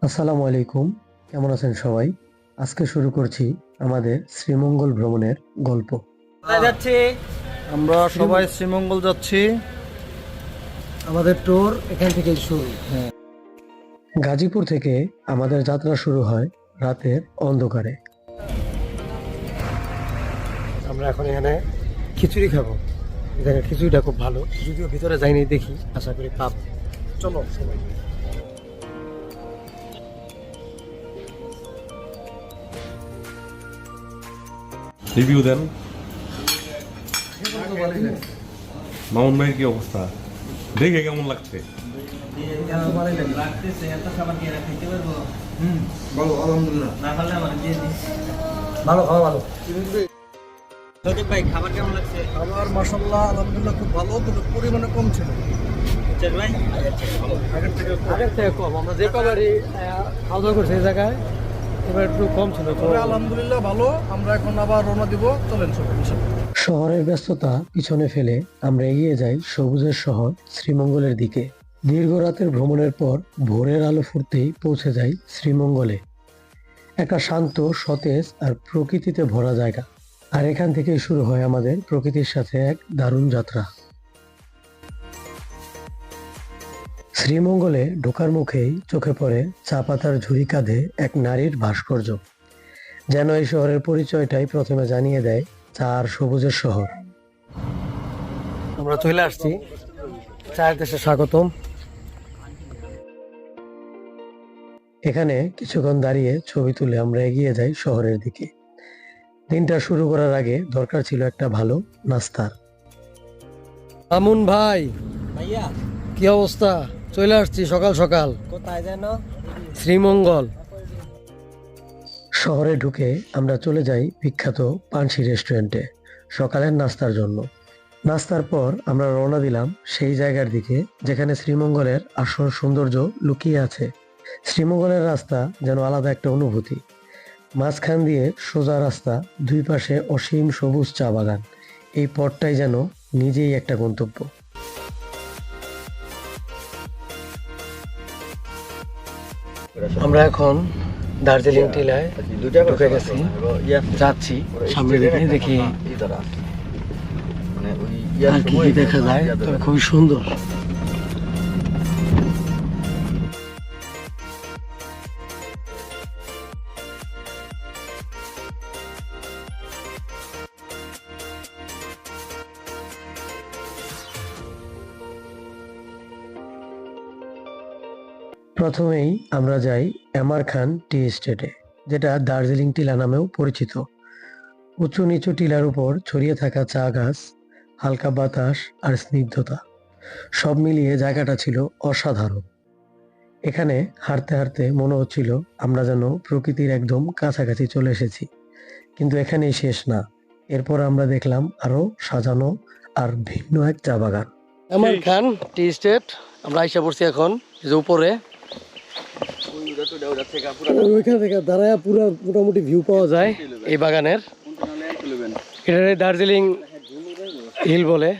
আসসালামু আলাইকুম। কেমন আছেন সবাই? আজকে শুরু করছি আমাদের শ্রীমঙ্গল ভ্রমণের গল্প। কোথায় যাচ্ছি? আমরা সবাই শ্রীমঙ্গল যাচ্ছি। আমাদের ট্যুর এখান থেকেই শুরু। গাজীপুর থেকে আমাদের যাত্রা শুরু হয় রাতের অন্ধকারে। আমরা এখন এখানে খিচুড়ি খাবো। এখানে খিচুড়িটা খুব ভালো, যদিও ভিতরে যাইনি, দেখি, আশা করি পাবো। চলো সবাই। রিভিউ দেন। মামুন ভাইয়ের কি অবস্থা, দেখে কেমন লাগছে? ভালো খাওয়া ভালো। সদীপ ভাই, খাবার কেমন লাগছে? খাবার মাশাআল্লাহ আলহামদুলিল্লাহ খুব ভালো, তবে পরিমাণে কম ছিল। ভাই আগের থেকে কম। আমরা যে কবারই খাওয়া দাওয়া করছি এই জায়গায়, এবার একটু কম ছিল। তো তবে আলহামদুলিল্লাহ ভালো। আমরা এখন আবার রওনা দিব, চলেন সবাই ইনশাআল্লাহ। শহরের ব্যস্ততা পিছনে ফেলে আমরা এগিয়ে যাই সবুজের শহর শ্রীমঙ্গলের দিকে। দীর্ঘ রাতের ভ্রমণের পর ভোরের আলো ফুটতেই পৌঁছে যাই শ্রীমঙ্গলে। একটা শান্ত, সতেজ আর প্রকৃতিতে ভরা জায়গা। আর এখান থেকেই শুরু হয় আমাদের প্রকৃতির সাথে এক দারুণ যাত্রা। শ্রীমঙ্গলে ঢোকার মুখেই চোখে পড়ে চা পাতার ঝুড়ি কাঁধে এক নারীর ভাস্কর্য। যেন এই শহরের পরিচয়টাই প্রথমে জানিয়ে দেয় চা আর সবুজের শহর। আমরা চলে আসছি। চায়ের দেশে স্বাগতম। এখানে কিছুক্ষণ দাঁড়িয়ে ছবি তুলে আমরা এগিয়ে যাই শহরের দিকে। দিনটা শুরু করার আগে দরকার ছিল একটা ভালো নাস্তার। মামুন ভাই, ভাইয়া কি অবস্থা? চলে আসছি সকাল সকাল। কোথায় যেন? শ্রীমঙ্গল। শহরে ঢুকে আমরা চলে যাই বিখ্যাত পানসি রেস্টুরেন্টে সকালের নাস্তার জন্য। নাস্তার পর আমরা রওনা দিলাম সেই জায়গার দিকে যেখানে শ্রীমঙ্গলের আসল সৌন্দর্য লুকিয়ে আছে। শ্রীমঙ্গলের রাস্তা যেন আলাদা একটা অনুভূতি। মাঝখান দিয়ে সোজা রাস্তা, দুই পাশে অসীম সবুজ চা বাগান। এই পথটাই যেন নিজেই একটা গন্তব্য। আমরা এখন দার্জিলিং টিলায় ঢুকে গেছি, যাচ্ছি সামনে দিকে। দেখি আর কি কি দেখা যায়, তবে খুবই সুন্দর। প্রথমেই আমরা যাই এমার খান টি এস্টেটে, যেটা দার্জিলিং টিলা নামেও পরিচিত। উঁচু নিচু টিলার উপর ছড়িয়ে থাকা চা গাছ, হালকা বাতাস আর স্নিগ্ধতা, সব মিলিয়ে জায়গাটা ছিল অসাধারণ। এখানে হাঁটতে হাঁটতে মনে হচ্ছিল আমরা যেন প্রকৃতির একদম কাছাকাছি চলে এসেছি। কিন্তু এখানেই শেষ না, এরপর আমরা দেখলাম আরো সাজানো আর ভিন্ন এক চা বাগান। এমার খান টি এস্টেট। আমরা আইসা পড়ছি এখন এই যে উপরে। ওইখান থেকে দাঁড়ায় পুরো মোটামুটি ভিউ পাওয়া যায় এই বাগানের। এটা দার্জিলিং হিল বলে,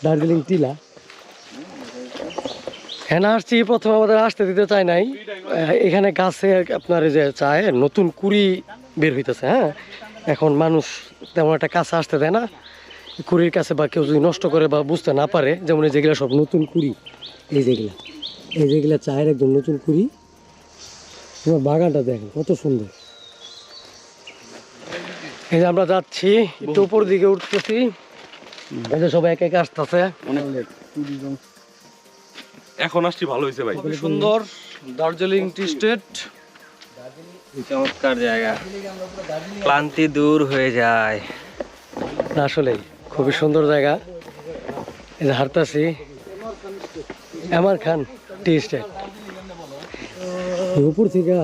দার্জিলিং টিলা। হ্যাঁ, আসছি প্রথমে আমাদের আসতে দিতে চায় নাই। এখানে গাছে আপনার এই যে চায় নতুন কুড়ি বের হইতেছে। হ্যাঁ, এখন মানুষ তেমন একটা কাছে আসতে দেয় না কুড়ির কাছে, বা কেউ যদি নষ্ট করে বা বুঝতে না পারে। যেমন এই যেগুলো সব নতুন কুড়ি, এই যেগুলা চায়ের একদম নতুন কুড়ি। তোমার বাগানটা দেখেন কত সুন্দর। এই যে আমরা যাচ্ছি একটু উপর দিকে উঠতেছি, এই যে সবাই একে একে আসতেছে। এখন আসছি, ভালো হয়েছে ভাই। খুবই সুন্দর দার্জিলিং টি স্টেট। চমৎকার জায়গা, ক্লান্তি দূর হয়ে যায়। আসলে খুবই সুন্দর জায়গা। এই যে হাঁটতেছি এমার খান টি স্টেট। উপর থেকে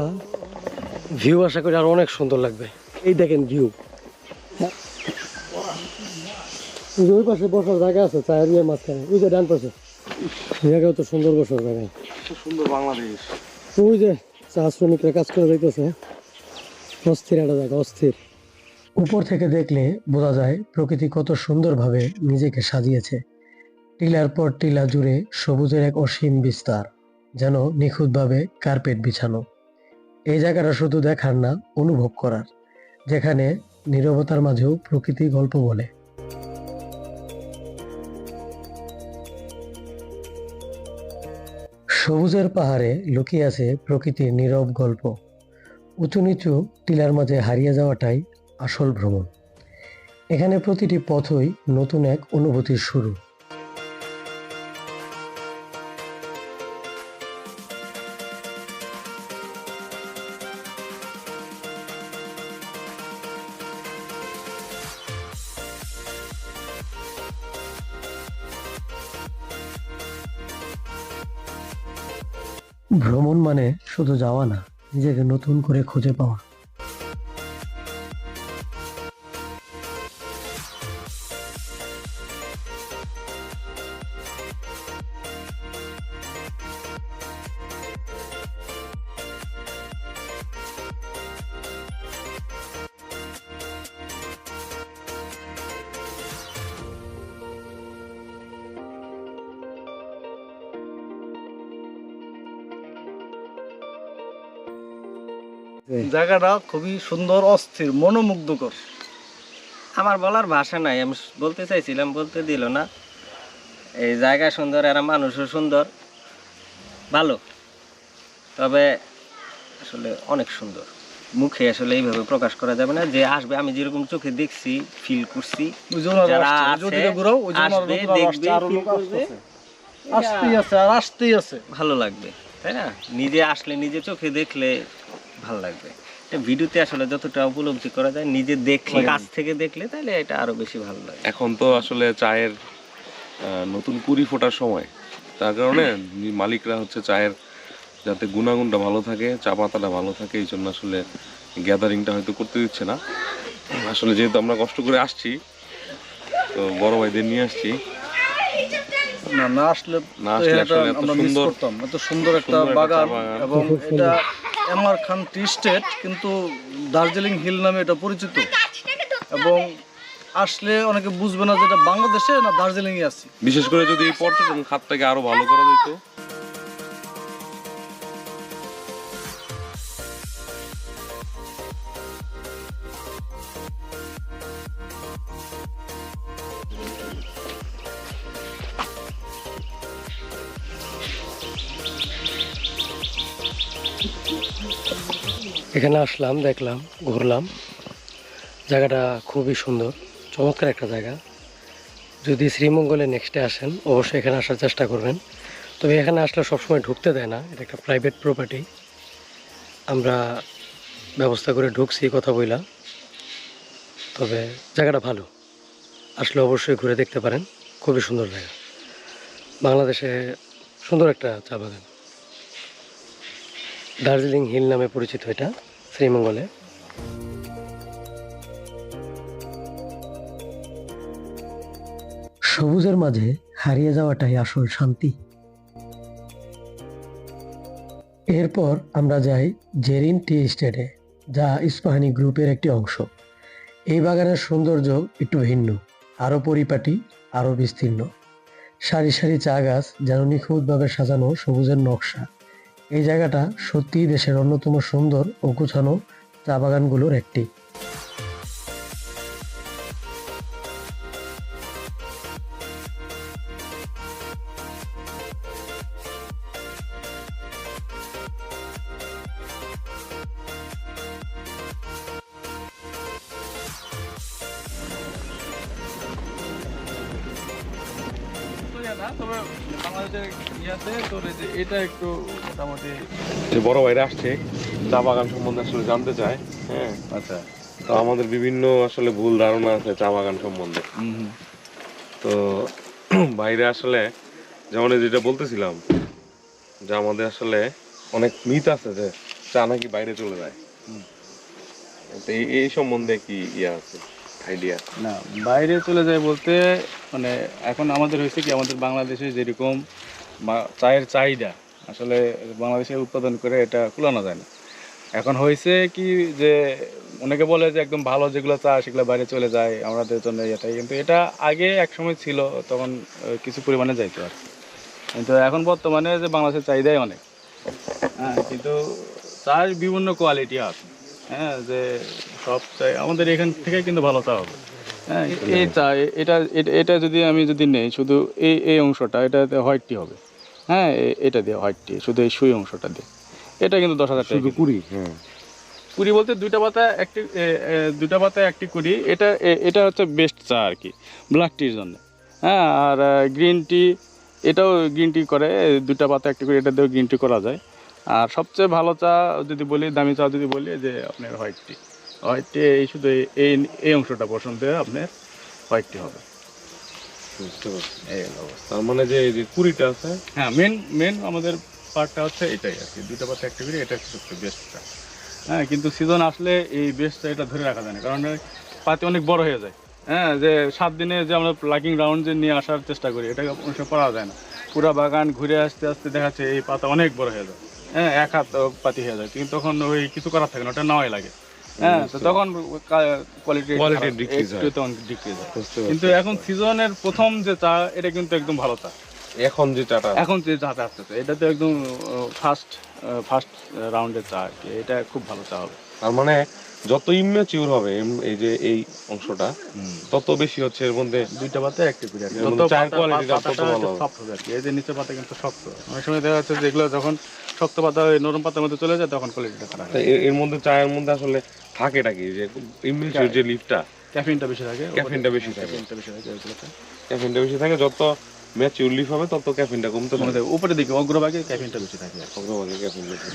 ভিউ আশা করি আর অনেক সুন্দর লাগবে। এই দেখেন ভিউ। ওই পাশে বসার জায়গা আছে, চায়ের ইয়ে মাঝখানে, ওই যে ডান পাশে জায়গাও তো সুন্দর বসার জায়গা। সুন্দর বাংলাদেশ। ওই যে চা শ্রমিকরা কাজ করে যাইতেছে। অস্থির একটা জায়গা, অস্থির। উপর থেকে দেখলে বোঝা যায় প্রকৃতি কত সুন্দরভাবে নিজেকে সাজিয়েছে। টিলার পর টিলা জুড়ে সবুজের এক অসীম বিস্তার। যেন নিখুঁতভাবে কার্পেট বিছানো। এই জায়গাটা শুধু দেখার না, অনুভব করার, যেখানে নীরবতার মাঝেও প্রকৃতি গল্প বলে। সবুজের পাহাড়ে লুকিয়ে আছে প্রকৃতির নীরব গল্প। উঁচু নিচু টিলার মাঝে হারিয়ে যাওয়াটাই আসল ভ্রমণ। এখানে প্রতিটি পথই নতুন এক অনুভূতির শুরু। ভ্রমণ মানে শুধু যাওয়া না, নিজেকে নতুন করে খুঁজে পাওয়া। জায়গাটা খুবই সুন্দর, অস্থির, মনোমুগ্ধকর। আমার বলার ভাষা নাই, আমি বলতে চাইছিলাম, বলতে দিল না। এই জায়গা সুন্দর, এরা মানুষও সুন্দর, ভালো, তবে আসলে অনেক সুন্দর। মুখে আসলে এইভাবে প্রকাশ করা যাবে না। যে আসবে, আমি যেরকম চোখে দেখছি, ফিল করছি, যারা আসবে, আসবে, দেখবে, feel করবে, আসতেই আছে। ভালো লাগবে, তাই না? নিজে আসলে, নিজে চোখে দেখলে ভালো লাগবে। এটা ভিডিওতে আসলে যতটা উপলব্ধি করা যায়, নিজে দেখলে, কাছ থেকে দেখলে, তাহলে এটা আরো বেশি ভালো লাগে। এখন তো আসলে চায়ের নতুন কুড়ি ফোটার সময়, তার কারণে মালিকরা হচ্ছে চায়ের যাতে গুণাগুণটা ভালো থাকে, চা পাতাটা ভালো থাকে, এই জন্য আসলে গ্যাদারিংটা হয়তো করতে দিচ্ছে না। আসলে যেহেতু আমরা কষ্ট করে আসছি, তো বড় ভাইদের নিয়ে আসছি, না আসলে না আসলে আসলে এত আমরা মিস সুন্দর করতাম। এত সুন্দর একটা সুন্দর একটা বাগান, চা বাগান। এবং এটা এমআর খান টি স্টেট, কিন্তু দার্জিলিং হিল নামে এটা পরিচিত। এবং আসলে অনেকে বুঝবে না যে এটা বাংলাদেশে না দার্জিলিংয়ে আছি। বিশেষ করে যদি এই পর্যটন খাতটাকে আরো ভালো করা যেত। এখানে আসলাম, দেখলাম, ঘুরলাম। জায়গাটা খুবই সুন্দর, চমৎকার একটা জায়গা। যদি শ্রীমঙ্গলে নেক্সটে আসেন, অবশ্যই এখানে আসার চেষ্টা করবেন। তবে এখানে আসলে সবসময় ঢুকতে দেয় না, এটা একটা প্রাইভেট প্রপার্টি। আমরা ব্যবস্থা করে ঢুকছি কথা বইলা। তবে জায়গাটা ভালো, আসলে অবশ্যই ঘুরে দেখতে পারেন। খুবই সুন্দর জায়গা, বাংলাদেশে সুন্দর একটা চা বাগান। দার্জিলিং হিল নামে পরিচিত এটা শ্রীমঙ্গলে। সবুজের মাঝে হারিয়ে যাওয়াটাই আসল শান্তি। এরপর আমরা যাই জেরিন টি এস্টেটে, যা ইস্পাহানি গ্রুপের একটি অংশ। এই বাগানের সৌন্দর্য একটু ভিন্ন, আরো পরিপাটি, আরো বিস্তীর্ণ। সারি সারি চা গাছ, যেন নিখুঁতভাবে সাজানো সবুজের নকশা। এই জায়গাটা সত্যিই দেশের অন্যতম সুন্দর ও গোছানো চা বাগানগুলোর একটি। তবে বাংলাদেশের ইয়াতে তোর যে এটা একটু মোটামুটি। যে বড় ভাইরা আসছে, চা বাগান সম্বন্ধে আসলে জানতে চায়। হ্যাঁ, আচ্ছা, তো আমাদের বিভিন্ন আসলে ভুল ধারণা আছে চা বাগান সম্বন্ধে। তো বাইরে আসলে যেমন যেটা বলতেছিলাম, যে আমাদের আসলে অনেক মিথ আছে যে চা নাকি বাইরে চলে যায়। তো এই সম্বন্ধে কি ইয়া আছে, আইডিয়া? না, বাইরে চলে যায় বলতে মানে এখন আমাদের হয়েছে কি, আমাদের বাংলাদেশে যেরকম চায়ের চাহিদা আসলে বাংলাদেশে উৎপাদন করে এটা কুলানো যায় না। এখন হয়েছে কি যে অনেকে বলে যে একদম ভালো যেগুলো চা সেগুলো বাইরে চলে যায় আমাদের জন্য এটাই, কিন্তু এটা আগে এক সময় ছিল, তখন কিছু পরিমাণে যাইতো আর কি। কিন্তু এখন বর্তমানে যে বাংলাদেশের চাহিদাই অনেক। হ্যাঁ, কিন্তু চায়ের বিভিন্ন কোয়ালিটি আছে। হ্যাঁ, যে সব চাই আমাদের এখান থেকে কিন্তু ভালো চা হবে। হ্যাঁ, এই চা এটা যদি আমি নেই শুধু এই অংশটা, এটাতে হোয়াইট টি হবে। হ্যাঁ, এটা দিয়ে হোয়াইট টি, শুধু এই সুই অংশটা দিয়ে, এটা কিন্তু 10,000 টাকা শুধু কেজি। কুড়ি? হ্যাঁ, কুড়ি বলতে দুইটা পাতা একটি কুড়ি। এটা হচ্ছে বেস্ট চা আর কি ব্ল্যাক টির জন্য। হ্যাঁ, আর গ্রিন টি, এটাও গ্রিন টি করে, দুইটা পাতা একটি কুড়ি, এটা দিয়েও গ্রিন টি করা যায়। আর সবচেয়ে ভালো চা যদি বলি, দামি চা যদি বলি, যে আপনার হোয়াইট টি। হোয়াইট টি এই শুধু এই অংশটা পোষণ দিয়ে আপনার হোয়াইট টি হবে। বুঝতে পারছি। এই হলো অবস্থা। তার মানে যে এই যে কুড়িটা আছে, হ্যাঁ, মেন আমাদের পার্টটা হচ্ছে এটাই আর কি, দুইটা পাতা একটা করে, এটা হচ্ছে সবচেয়ে বেস্টটা। হ্যাঁ, কিন্তু সিজন আসলে এই বেস্টটা এটা ধরে রাখা যায় না, কারণ পাতি অনেক বড় হয়ে যায়। হ্যাঁ, যে 7 দিনে যে আমরা প্লাকিং রাউন্ড যে নিয়ে আসার চেষ্টা করি, এটা অবশ্য করা যায় না। পুরো বাগান ঘুরে আসতে আসতে দেখা যাচ্ছে এই পাতা অনেক বড় হয়ে যায়। হ্যাঁ, 1 হাত পাতি হয়ে যায়, কিন্তু তখন ওই কিছু করার থাকে না, ওটা নেওয়াই লাগে। হ্যাঁ, তো তখন কোয়ালিটি decrease হয়। ডিক্রিজ হয়। বুঝতে পারছি। কিন্তু এখন সিজনের প্রথম যে চা, এটা কিন্তু একদম ভালো চা। এখন যে চাটা এখন যে চাটা আসতেছে, এটা তো একদম ফার্স্ট রাউন্ডের চা আর কি, এটা খুব ভালো চা হবে। তার মানে যত ইম্যাচিউর হবে এই যে এই অংশটা, তত বেশি হচ্ছে এর মধ্যে দুইটা পাতা একটা করে আর কি। এর মধ্যে চায়ের কোয়ালিটিটা তত ভালো হবে। সফট হবে আর কি। এই যে নিচে পাতা কিন্তু শক্ত, অনেক সময় দেখা যাচ্ছে যেগুলো যখন শক্ত পাতা ওই নরম পাতার মধ্যে চলে যায়, তখন কোয়ালিটিটা খারাপ তা হয়। এর মধ্যে চায়ের মধ্যে আসলে থাকেটা কি, যে ইম্যাচিউর যে লিফটা, ক্যাফিনটা বেশি থাকে, ক্যাফিনটা বেশি থাকে। ক্যাফিনটা বেশি থাকে ওইগুলোতে। ক্যাফিনটা বেশি থাকে, যত ম্যাচিউর লিফ হবে তত ক্যাফিনটা কমতে থাকে। আমাদের উপরের দিকে অগ্রভাগে ক্যাফিনটা বেশি থাকে আর কি। অগ্রভাগে ক্যাফিন বেশি।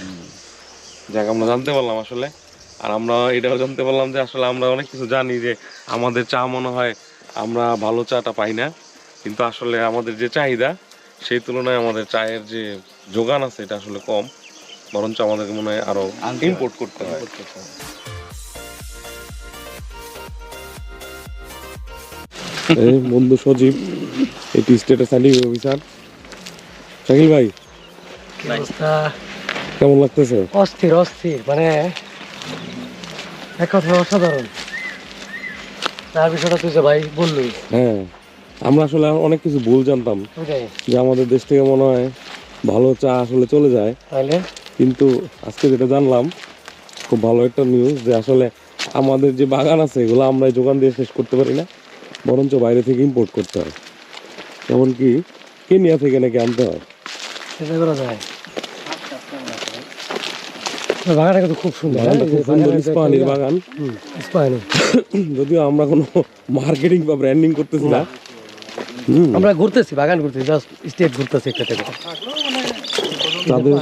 যাক, আমরা জানতে পারলাম আসলে। আর আমরা এটাও জানতে পারলাম যে আসলে আমরা অনেক কিছু জানি, যে আমাদের চা মনে হয় আমরা ভালো চাটা পাই না, কিন্তু আসলে আমাদের যে চাহিদা, সেই তুলনায় আমাদের চায়ের যে যোগান আছে এটা আসলে কম, বরঞ্চ আমাদেরকে মনে হয় আরো আনতে ইম্পোর্ট করতে হয়। এই বন্ধু সজীব, এই টি স্টেটের সার্টিফিকেট অফিসার। শাকিল ভাই, কি অবস্থা? কেমন লাগতেছে? অস্থির অস্থির, মানে এক কথা অসাধারণ। তার বিষয়টা তুই যে ভাই বললি, হ্যাঁ, আমরা আসলে অনেক কিছু ভুল জানতাম, ওইটাই। যে আমাদের দেশ থেকে মনে হয় ভালো চা আসলে চলে যায়, তাহলে কিন্তু আজকে যেটা জানলাম, খুব ভালো একটা নিউজ, যে আসলে আমাদের যে বাগান আছে এগুলো আমরা যোগান দিয়ে শেষ করতে পারি না, বরঞ্চ বাইরে থেকে ইম্পোর্ট করতে হয়। এমনকি কেনিয়া থেকে নাকি আনতে হয়। চেষ্টা করা যায়। বাগানটা কিন্তু খুব সুন্দর। বাগানটা খুব সুন্দর, ইস্পাহানির বাগান। ইস্পাহানি। যদিও আমরা কোনো মার্কেটিং বা ব্র্যান্ডিং করতেছি না, আমরা ঘুরতেছি, বাগান ঘুরতেছি, জাস্ট স্টেট ঘুরতেছি একটা থেকে। তাদের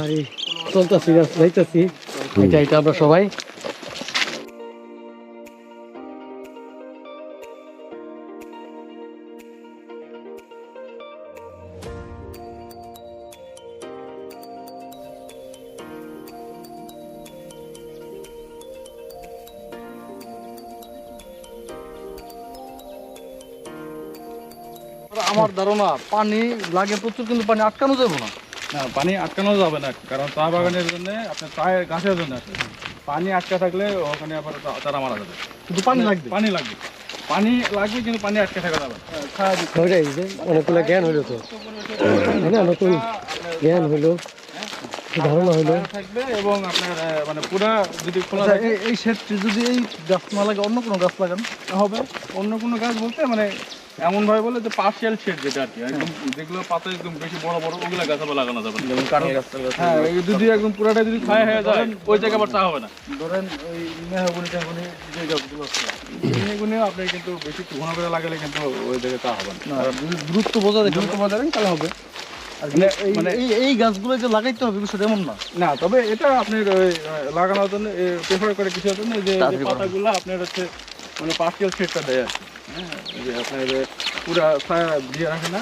চলতেছি, যাইতেছি, এটা আমরা সবাই। আমার ধারণা পানি লাগে প্রচুর, কিন্তু পানি আটকানো যাবে না। না, পানি আটকানো যাবে না, কারণ চা বাগানের জন্য, আপনার চায়ের গাছের জন্য আসলে পানি আটকা থাকলে ওখানে আবার চারা মারা যাবে। শুধু পানি লাগবে। পানি লাগবে, কিন্তু পানি আটকে থাকা যাবে না। ওইটাই যে অনেকগুলো জ্ঞান হইলো তো, তাই না? নতুন জ্ঞান হইলো, ধারণা হইলো। থাকবে এবং আপনার মানে পুরা যদি খোলা আচ্ছা, থাকে এই শেডটি যদি এই গাছ না লাগে, অন্য কোনো গাছ লাগান হবে। অন্য কোনো গাছ বলতে মানে এমন ভাবে বলে যে পার্শিয়াল শেড, যেটা আর কি একদম যেগুলো পাতা একদম বেশি বড় বড়, ওগুলা গাছ আবার লাগানো যাবে না, যেমন কাঁঠাল গাছ। হ্যাঁ, এই যদি একদম পুরাটা যদি ছায়া হয়ে যায়, ওই জায়গায় আবার চা হবে না। ধরেন ওই মেহগুনি টেহগুনি যে গাছগুলো আছে, এগুলো আপনি কিন্তু বেশি ঘন করে লাগালে কিন্তু ওই জায়গায় চা হবে না। না, দূরত্ব বজায় রেখে দ্রুত বাজারে তাহলে হবে। আর মানে এই গাছগুলো যে লাগাইতে হবে বিষয়টা এমন না। না, তবে এটা আপনার ওই লাগানোর জন্য প্রেফার করে কিছু জন্য যে তাড়াতাড়ি পাতাগুলো আপনার হচ্ছে মানে পার্শিয়াল শেডটা দেয় আর কি। হ্যাঁ, যে আপনার পুরা ছায়া দিয়ে রাখে না,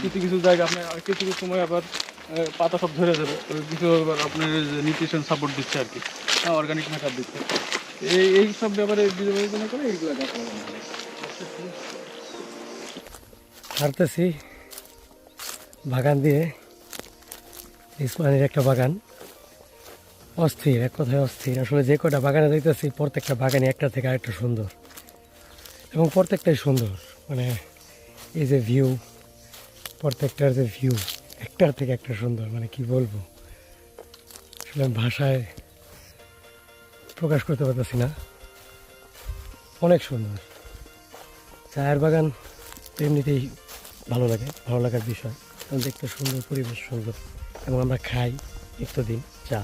কিছু কিছু জায়গা আপনার কিছু কিছু সময় আবার পাতা সব ধরে যাবে, কিছু আবার আপনার নিউট্রিশন সাপোর্ট দিচ্ছে আর কি, অর্গানিক ম্যাটার দিচ্ছে। এই সব ব্যাপারে বিবেচনা করে এইগুলো গাছ লাগানো হয়। হাঁটতেছি বাগান দিয়ে, ইসমানের একটা বাগান, অস্থির, এক কথায় অস্থির। আসলে যে কটা বাগানে যাইতেছি, প্রত্যেকটা বাগানে একটা থেকে আরেকটা সুন্দর, এবং প্রত্যেকটাই সুন্দর। মানে এই যে ভিউ, প্রত্যেকটার যে ভিউ একটার থেকে একটা সুন্দর, মানে কি বলবো, আসলে ভাষায় প্রকাশ করতে পারতেছি না, অনেক সুন্দর। চায়ের বাগান এমনিতেই ভালো লাগে, ভালো লাগার বিষয়, কারণ দেখতে সুন্দর, পরিবেশ সুন্দর, এবং আমরা খাই নিত্যদিন চা।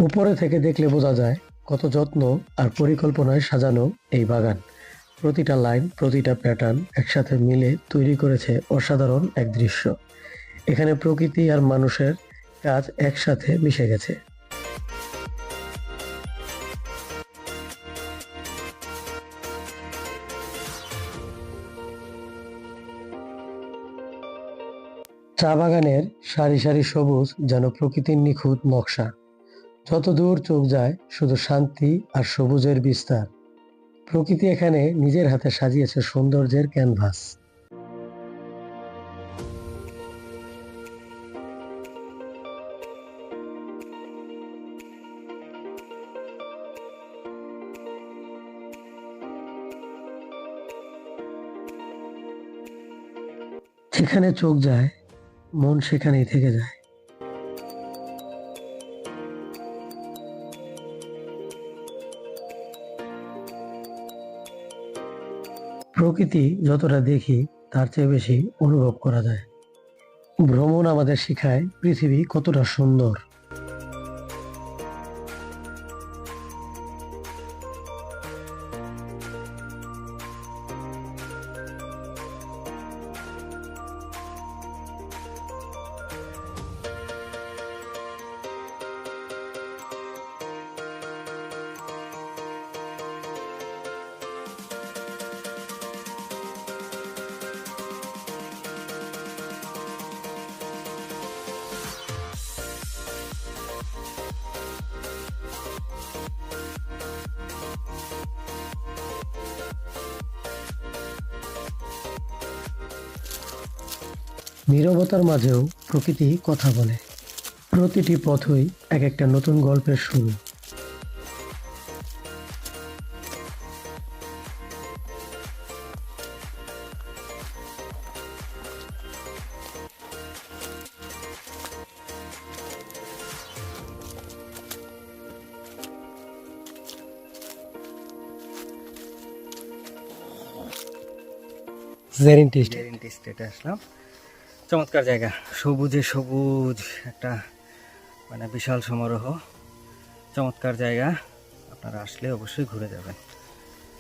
উপরে থেকে দেখলে বোঝা যায় কত যত্ন আর পরিকল্পনায় সাজানো এই বাগান। প্রতিটা লাইন, প্রতিটা প্যাটার্ন একসাথে মিলে তৈরি করেছে অসাধারণ এক দৃশ্য। এখানে প্রকৃতি আর মানুষের কাজ একসাথে মিশে গেছে। চা বাগানের সারি সারি সবুজ যেন প্রকৃতির নিখুঁত নকশা। যত দূর চোখ যায় শুধু শান্তি আর সবুজের বিস্তার। প্রকৃতি এখানে নিজের হাতে সাজিয়েছে সৌন্দর্যের ক্যানভাস। যেখানে চোখ যায় মন সেখানেই থেকে যায়। প্রকৃতি যতটা দেখি তার চেয়ে বেশি অনুভব করা যায়। ভ্রমণ আমাদের শেখায় পৃথিবী কতটা সুন্দর। নীরবতার মাঝেও প্রকৃতি কথা বলে। প্রতিটি পথই এক একটা নতুন গল্পের শুরু। জেরিন টেস্ট। গ্যারেন্টি স্টেটে আসলাম। চমৎকার জায়গা, সবুজে সবুজ একটা মানে বিশাল সমারোহ। চমৎকার জায়গা, আপনারা আসলে অবশ্যই ঘুরে যাবেন।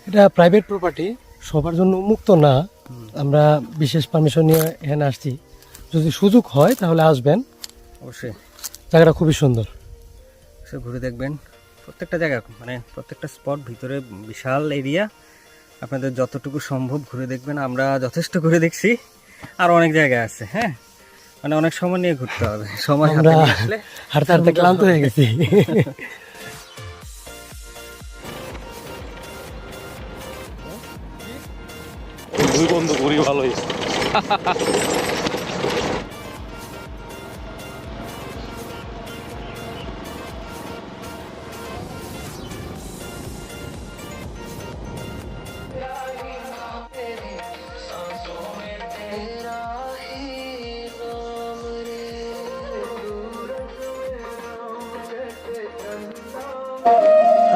এটা প্রাইভেট প্রপার্টি, সবার জন্য উন্মুক্ত না। আমরা বিশেষ পারমিশন নিয়ে এখানে আসছি, যদি সুযোগ হয় তাহলে আসবেন। অবশ্যই জায়গাটা খুবই সুন্দর। সে ঘুরে দেখবেন। প্রত্যেকটা জায়গা মানে প্রত্যেকটা স্পট ভিতরে বিশাল এরিয়া, আপনাদের যতটুকু সম্ভব ঘুরে দেখবেন। আমরা যথেষ্ট ঘুরে দেখছি, আর অনেক জায়গা আছে। হ্যাঁ, মানে অনেক সময় নিয়ে ঘুরতে হবে, সময় হাতে আমরা নিয়ে আসলে হাঁটতে হাঁটতে ক্লান্ত হয়ে গেছি। দুই বন্ধু করি ভালোই।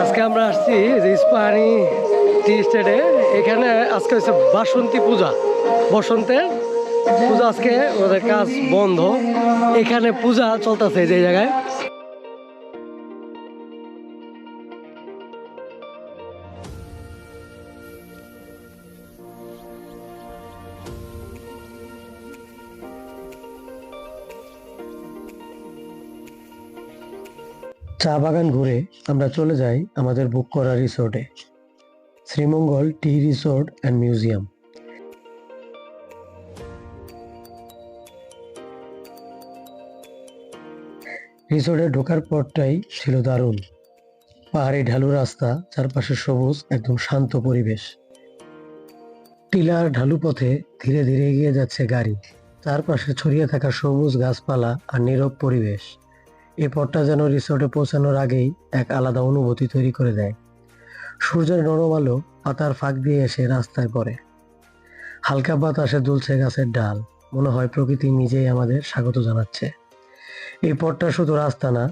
আজকে আমরা আসছি যে ইস্পাহানি টি স্টেটে। এখানে আজকে হচ্ছে বাসন্তী পূজা, বসন্তের পূজা। আজকে ওদের কাজ বন্ধ, এখানে পূজা চলতেছে যে জায়গায়। চা বাগান ঘুরে আমরা চলে যাই আমাদের বুক করা রিসোর্টে, Sreemangal tea resort and museum. রিসোর্টে ঢোকার পরটাই ছিল দারুণ। পাহাড়ি ঢালু রাস্তা, চারপাশে সবুজ, একদম শান্ত পরিবেশ। টিলার ঢালু পথে ধীরে ধীরে এগিয়ে যাচ্ছে গাড়ি, চারপাশে ছড়িয়ে থাকা সবুজ গাছপালা আর নীরব পরিবেশ। এই পথটা যেন রিসোর্টে পৌঁছানোর আগেই এক আলাদা অনুভূতি তৈরি করে দেয়। সূর্যের নরম আলো পাতার ফাঁক দিয়ে এসে রাস্তায় পড়ে। হালকা বাতাসে দুলছে গাছের ডাল, মনে হয় প্রকৃতি নিজেই আমাদের স্বাগত জানাচ্ছে। এই পথটা শুধু রাস্তা না,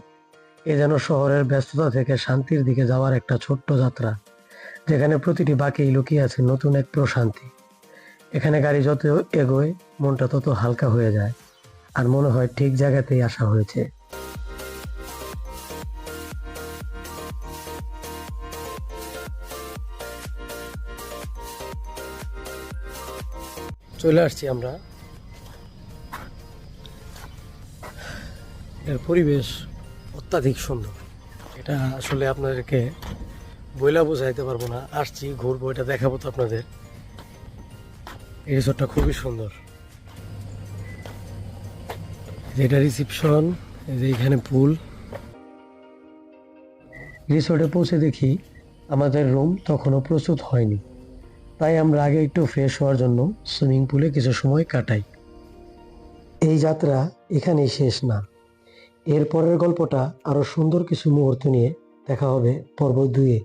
এ যেন শহরের ব্যস্ততা থেকে শান্তির দিকে যাওয়ার একটা ছোট্ট যাত্রা, যেখানে প্রতিটি বাঁকেই লুকিয়ে আছে নতুন এক প্রশান্তি। এখানে গাড়ি যত এগোয় মনটা তত হালকা হয়ে যায়, আর মনে হয় ঠিক জায়গাতেই আসা হয়েছে। চলে আসছি আমরা। এর পরিবেশ অত্যাধিক সুন্দর, এটা আসলে আপনাদেরকে বইলা বোঝাইতে পারবো না। আসছি, ঘুরবো, এটা দেখাবো তো আপনাদের। এই রিসোর্টটা খুবই সুন্দর। এটা রিসিপশন, এই যে এখানে পুল। রিসোর্টে পৌঁছে দেখি আমাদের রুম তখনও প্রস্তুত হয়নি, তাই আমরা আগে একটু ফ্রেশ হওয়ার জন্য সুইমিং পুলে কিছু সময় কাটাই। এই যাত্রা এখানেই শেষ না, এর পরের গল্পটা আরো সুন্দর কিছু মুহূর্ত নিয়ে দেখা হবে পর্ব 2-এ।